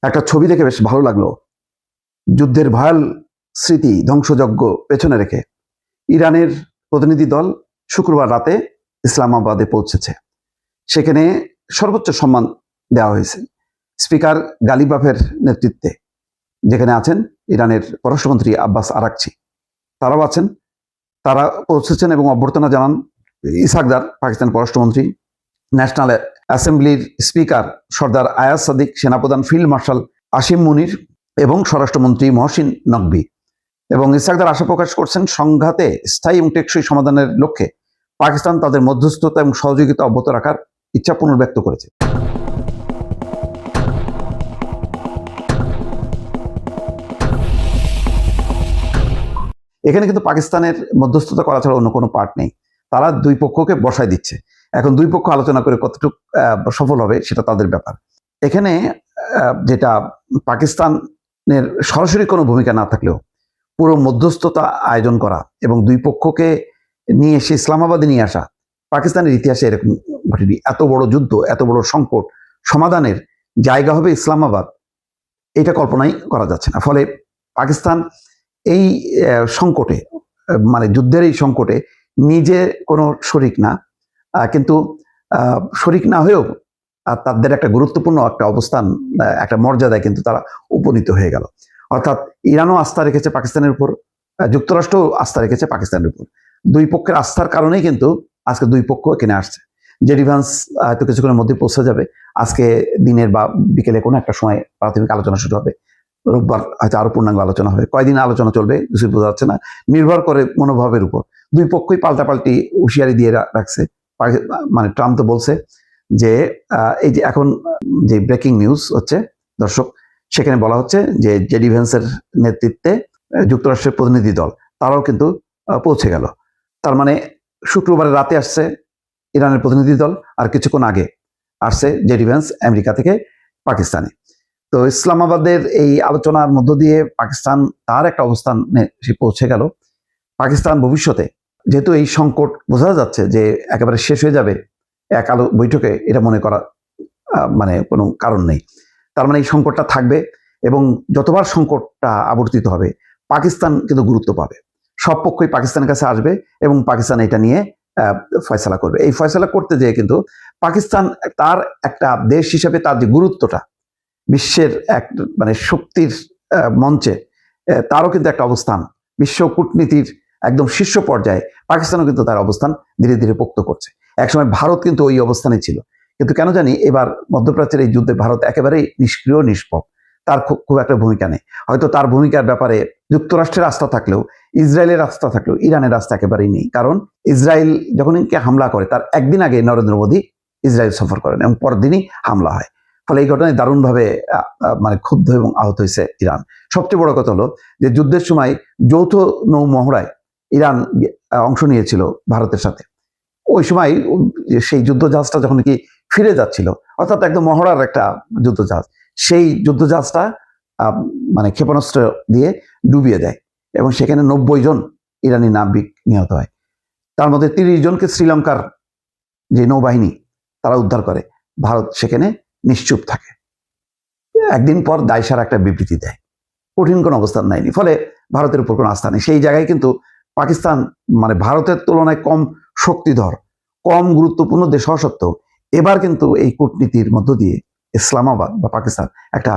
একটা ছবি দেখে বেশ ভালো লাগলো। যুদ্ধের ভয়াল স্মৃতি ধ্বংসযজ্ঞ পেছনে রেখে ইরানের প্রতিনিধি দল শুক্রবার রাতে ইসলামাবাদে পৌঁছেছে। সেখানে সর্বোচ্চ সম্মান দেওয়া হয়েছে স্পিকার গালিবাফের নেতৃত্বে, যেখানে আছেন ইরানের পররাষ্ট্রমন্ত্রী আব্বাস আরাকচি, তারাও আছেন। তারা পৌঁছেছেন এবং অভ্যর্থনা জানান ইসহাকদার, পাকিস্তান পররাষ্ট্রমন্ত্রী, ন্যাশনাল অ্যাসেম্বলির স্পিকার সর্দার আয়াজ সাদিক, সেনাপ্রধান ফিল্ড মার্শাল আসিম মুনির এবং স্বরাষ্ট্রমন্ত্রী মহসিন নকভি। এবং ইসহাকদার আশা প্রকাশ করছেন সংঘাতে স্থায়ী এবং টেকসই সমাধানের লক্ষ্যে পাকিস্তান তাদের মধ্যস্থতা এবং সহযোগিতা অব্যাহত রাখার ইচ্ছা পুনর্ব্যক্ত করেছে। এখানে কিন্তু পাকিস্তানের মধ্যস্থতা করা ছাড়া অন্য কোনো পার্ট নেই। তারা দুই পক্ষকে বসায় দিচ্ছে। এখন দুই পক্ষ আলোচনা করে কতটুকু সফল হবে সেটা তাদের ব্যাপার। এখানে যেটা পাকিস্তানের সরাসরি কোনো ভূমিকা না থাকলেও পুরো মধ্যস্থতা আয়োজন করা এবং দুই পক্ষকে নিয়ে এসে ইসলামাবাদে নিয়ে আসা, পাকিস্তানের ইতিহাসে এরকম ঘটেনি। এত বড় যুদ্ধ, এত বড় সংকট সমাধানের জায়গা হবে ইসলামাবাদ, এটা কল্পনাই করা যাচ্ছে না। ফলে পাকিস্তান এই সংকটে, মানে যুদ্ধের এই সংকটে নিজে কোনো শরিক না, কিন্তু শরিক না হয়েও তাদের একটা গুরুত্বপূর্ণ একটা অবস্থান, একটা মর্যাদায় কিন্তু তারা উপনীত হয়ে গেল। অর্থাৎ ইরানও আস্থা রেখেছে পাকিস্তানের উপর, যুক্তরাষ্ট্রও আস্থা রেখেছে পাকিস্তানের উপর। দুই পক্ষের আস্থার কারণেই কিন্তু আজকে দুই পক্ষ এখানে আসছে। জেডি ভ্যান্স হয়তো কিছুক্ষণের মধ্যে পৌঁছে যাবে। আজকে দিনের বা বিকেলে কোনো একটা সময় প্রাথমিক আলোচনা শুরু হবে। রোববার হয়তো আরো পূর্ণাঙ্গ আলোচনা হবে। কয়দিন আলোচনা চলবে কিছুই বোঝা যাচ্ছে না, নির্ভর করে মনোভাবের উপর। দুই পক্ষই পাল্টাপাল্টি হুঁশিয়ারি দিয়ে রাখছে। মানে ট্রাম্প তো বলছে যে এই যে এখন যে ব্রেকিং নিউজ হচ্ছে দর্শক, সেখানে বলা হচ্ছে যে জেডি ভ্যান্সের নেতৃত্বে যুক্তরাষ্ট্রের প্রতিনিধি দল তারাও কিন্তু পৌঁছে গেল। তার মানে শুক্রবার রাতে আসছে ইরানের প্রতিনিধি দল, আর কিছুক্ষণ আগে আসছে জেডি ভ্যান্স আমেরিকা থেকে পাকিস্তানে। তো ইসলামাবাদের এই আলোচনার মধ্য দিয়ে পাকিস্তান তার একটা অবস্থান সে পৌঁছে গেল। পাকিস্তান ভবিষ্যতে, যেহেতু এই সংকট বোঝা যাচ্ছে যে একেবারে শেষ হয়ে যাবে এক আলো বৈঠকে, এটা মনে করা মানে কোনো কারণ নেই। তার মানে এই সংকটটা থাকবে এবং যতবার সংকটটা আবর্তিত হবে পাকিস্তান কিন্তু গুরুত্ব পাবে। সব পক্ষই পাকিস্তানের কাছে আসবে এবং পাকিস্তান এটা নিয়ে ফয়সালা করবে। এই ফয়সালা করতে যেয়ে কিন্তু পাকিস্তান তার একটা দেশ হিসেবে তার যে গুরুত্বটা বিশ্বের এক মানে শক্তির মঞ্চে, তারও কিন্তু একটা অবস্থান বিশ্ব কূটনীতির একদম শীর্ষ পর্যায়ে পাকিস্তানও কিন্তু তার অবস্থান ধীরে ধীরে পোক্ত করছে। একসময় ভারত কিন্তু ওই অবস্থানে ছিল, কিন্তু কেন জানি এবার মধ্যপ্রাচ্যের এই যুদ্ধে ভারত একেবারেই নিষ্ক্রিয়, নিষ্পক। তার খুব একটা ভূমিকা নেই। হয়তো তার ভূমিকার ব্যাপারে যুক্তরাষ্ট্রের আস্থা থাকলেও, ইসরায়েলের আস্থা থাকলেও ইরানের আস্থা একেবারেই নেই। কারণ ইসরায়েল যখন হামলা করে তার একদিন আগে নরেন্দ্র মোদী ইসরায়েল সফর করেন এবং পরের দিনই হামলা হয়। ফলে এই ঘটনায় দারুণভাবে মানে ক্ষুব্ধ এবং আহত হয়েছে ইরান। সবচেয়ে বড় কথা হলো যে যুদ্ধের সময় যৌথ নৌ মহড়ায় ইরান অংশ নিয়েছিল ভারতের সাথে। ওই সময় সেই যুদ্ধজাহাজটা যখন কি ফিরে যাচ্ছিল, অর্থাৎ একদম মহড়ার একটা যুদ্ধজাহাজ, সেই যুদ্ধজাহাজটা মানে ক্ষেপণাস্ত্র দিয়ে ডুবিয়ে দেয় এবং সেখানে 90 জন ইরানি নাবিক নিহত হয়। তার মধ্যে 30 জনকে শ্রীলঙ্কার যে নৌবাহিনী তারা উদ্ধার করে। ভারত সেখানে নিশ্চুপ থাকে। একদিন পর দায়সার একটা বিবৃতি দেয়, কঠিন কোনো অবস্থান নেয়নি। ফলে ভারতের উপর কোনো আস্থা নেই। সেই জায়গায় কিন্তু পাকিস্তান মানে ভারতের তুলনায় কম শক্তিধর, কম গুরুত্বপূর্ণ দেশ হওয়া সত্ত্বেও এবার কিন্তু এই কূটনীতির মধ্য দিয়ে ইসলামাবাদ বা পাকিস্তান একটা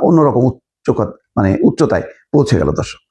অন্যরকম উচ্চতায় পৌঁছে গেল দর্শক।